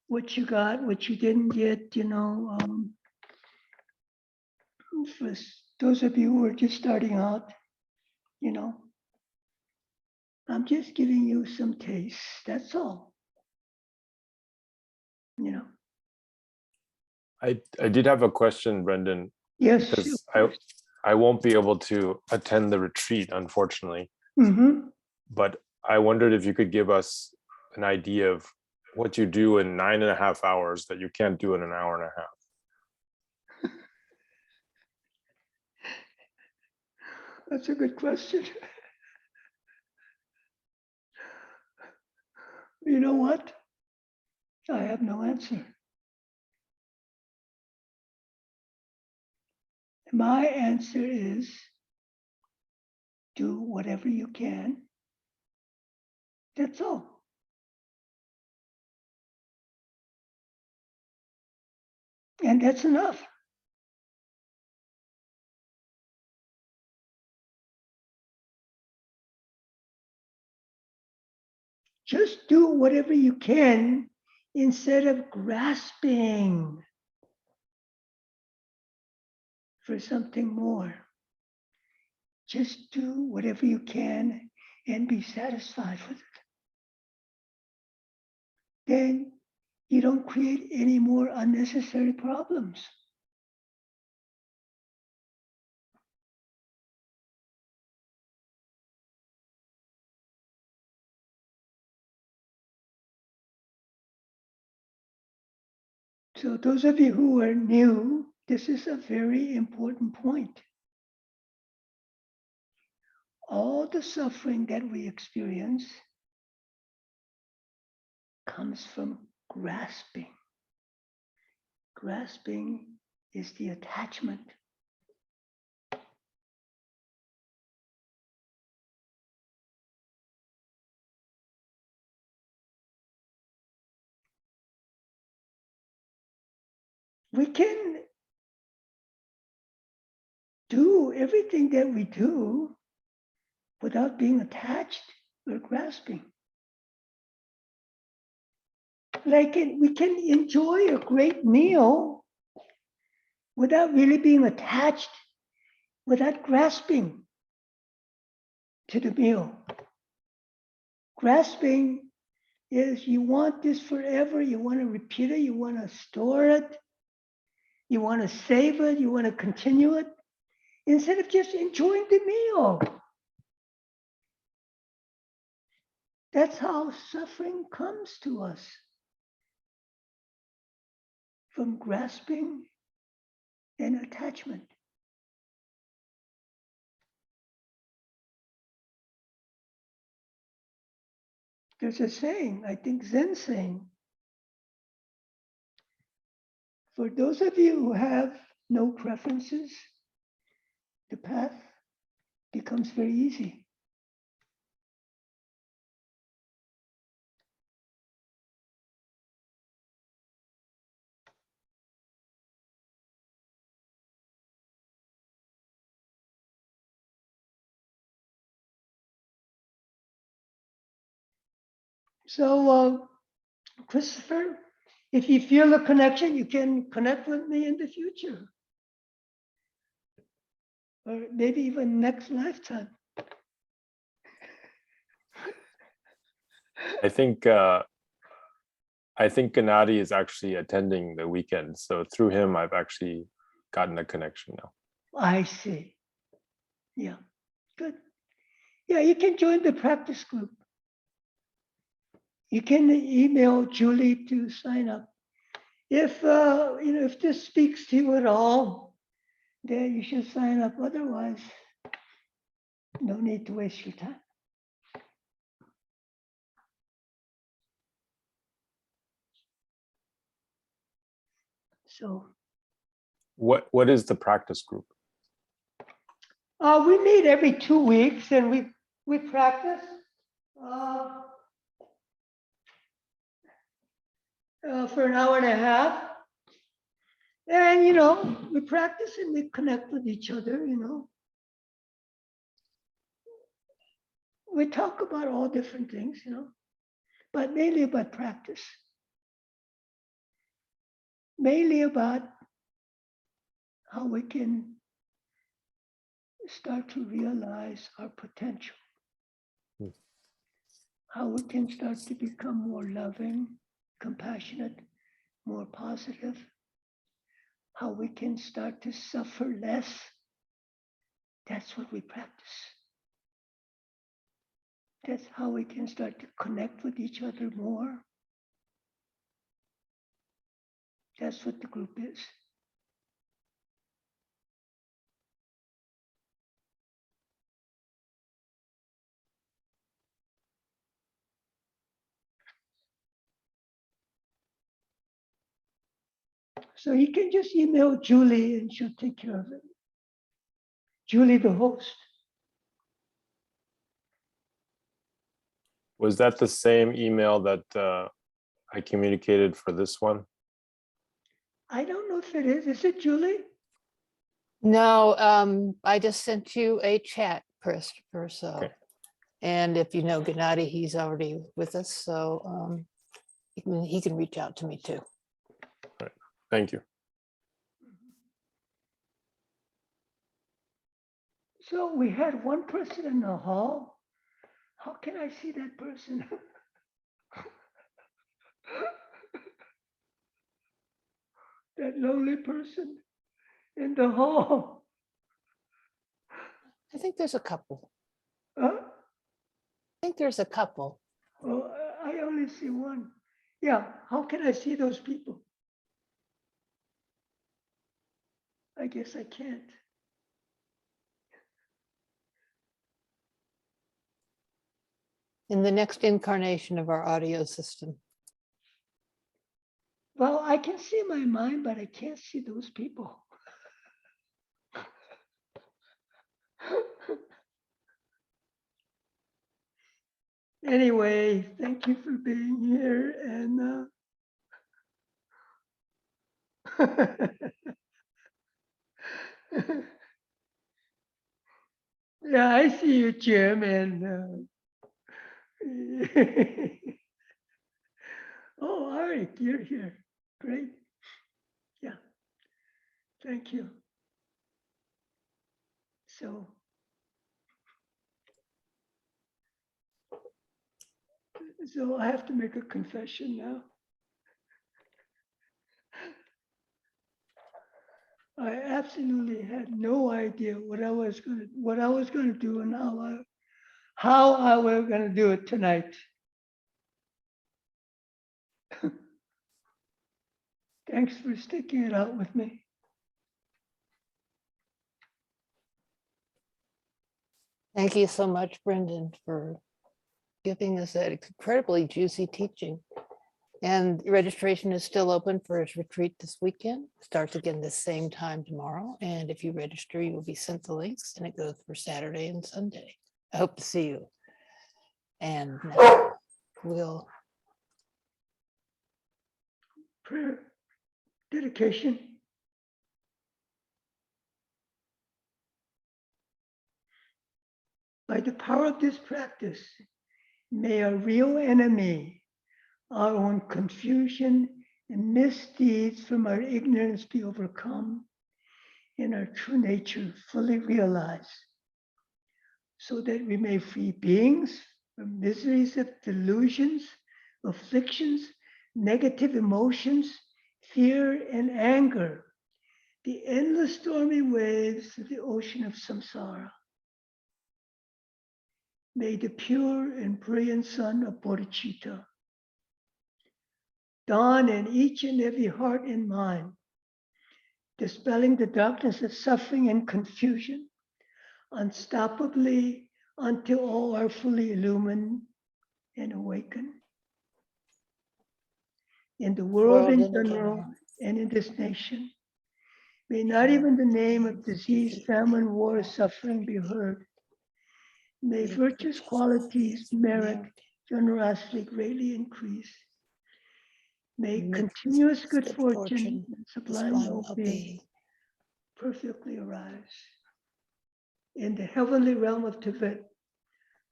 what you got, what you didn't get, for those of you who are just starting out, I'm just giving you some taste, that's all. I did have a question, Brendan, Yes. because I won't be able to attend the retreat, unfortunately. Mm-hmm. But I wondered if you could give us an idea of what you do in 9.5 hours that you can't do in an hour and a half. That's a good question. You know what? I have no answer. My answer is do whatever you can. That's all. And that's enough. Just do whatever you can instead of grasping for something more. Just do whatever you can and be satisfied with it. Then you don't create any more unnecessary problems. So those of you who are new, this is a very important point. All the suffering that we experience comes from grasping. Grasping is the attachment. We can do everything that we do without being attached or grasping. Like we can enjoy a great meal without really being attached, without grasping to the meal. Grasping is you want this forever, you want to repeat it, you want to store it, you want to save it, you want to continue it, instead of just enjoying the meal. That's how suffering comes to us. From grasping and attachment. There's a saying, I think Zen saying, for those of you who have no preferences, the path becomes very easy. So, Christopher, if you feel a connection, you can connect with me in the future. Or maybe even next lifetime. I think Gennady is actually attending the weekend, so through him I've actually gotten a connection now. I see. Yeah, good. Yeah, you can join the practice group. You can email Julie to sign up. If if this speaks to you at all, then you should sign up. Otherwise, no need to waste your time. So What is the practice group? we meet every 2 weeks and we practice for an hour and a half. And we practice and we connect with each other, we talk about all different things, you know, but mainly about practice. Mainly about how we can start to realize our potential. How we can start to become more loving, compassionate, more positive. How we can start to suffer less. That's what we practice. That's how we can start to connect with each other more. That's what the group is. So you can just email Julie and she'll take care of it. Julie, the host. Was that the same email that I communicated for this one? I don't know if it is. Is it Julie? No, I just sent you a chat, Christopher, so. Okay. And if you know Gennady, he's already with us, so he can reach out to me too. Thank you. So we had one person in the hall. How can I see that person? That lonely person in the hall. I think there's a couple. Huh? I think there's a couple. Oh, I only see one. Yeah, how can I see those people? I guess I can't. In the next incarnation of our audio system. Well, I can see my mind, but I can't see those people. Anyway, thank you for being here and yeah, I see you, Jim, and oh, Arik, you're here. Great. Yeah, thank you. So I have to make a confession now. I absolutely had no idea what I was going to do and how I was going to do it tonight. Thanks for sticking it out with me. Thank you so much, Brendan, for giving us that incredibly juicy teaching. And registration is still open for his retreat this weekend. Starts again the same time tomorrow. And if you register, you will be sent the links, and it goes for Saturday and Sunday. I hope to see you. And now we'll Prayer, dedication. By the power of this practice, may our real enemy, our own confusion and misdeeds from our ignorance be overcome and our true nature fully realized, so that we may free beings from miseries of delusions, afflictions, negative emotions, fear and anger, the endless stormy waves of the ocean of samsara. May the pure and brilliant sun of bodhicitta dawn in each and every heart and mind, dispelling the darkness of suffering and confusion, unstoppably until all are fully illumined and awakened. In the world in general and in this nation, may not even the name of disease, famine, war, suffering be heard. May virtuous qualities, merit, generosity greatly increase. May continuous good fortune and sublime well-being perfectly arise. In the heavenly realm of Tibet,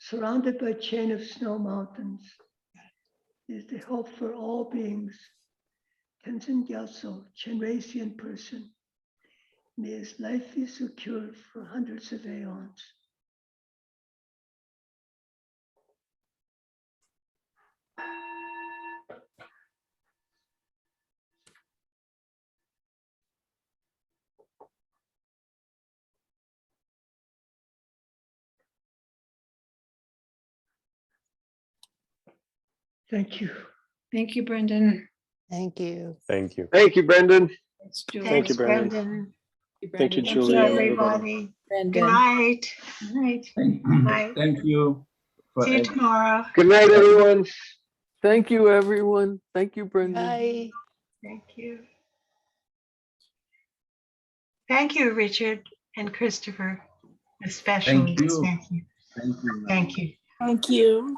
surrounded by a chain of snow mountains, is the hope for all beings. Tenzin Gyatso, Chenrezig person, may his life be secured for hundreds of aeons. Thank you. Thank you, Brendan. Thank you. Thank you. Thank you, Brendan. Thanks, Julie. Thank you, Brendan. Thank you, Brendan. Julie, and everybody. Brendan. Good night. Good night. Bye. Thank you. for See you everything. tomorrow. Good night, everyone. Thank you, everyone. Thank you, Brendan. Bye. Thank you. Thank you, Richard and Christopher, especially. Thank you. Thank you. Thank you. Thank you. Thank you.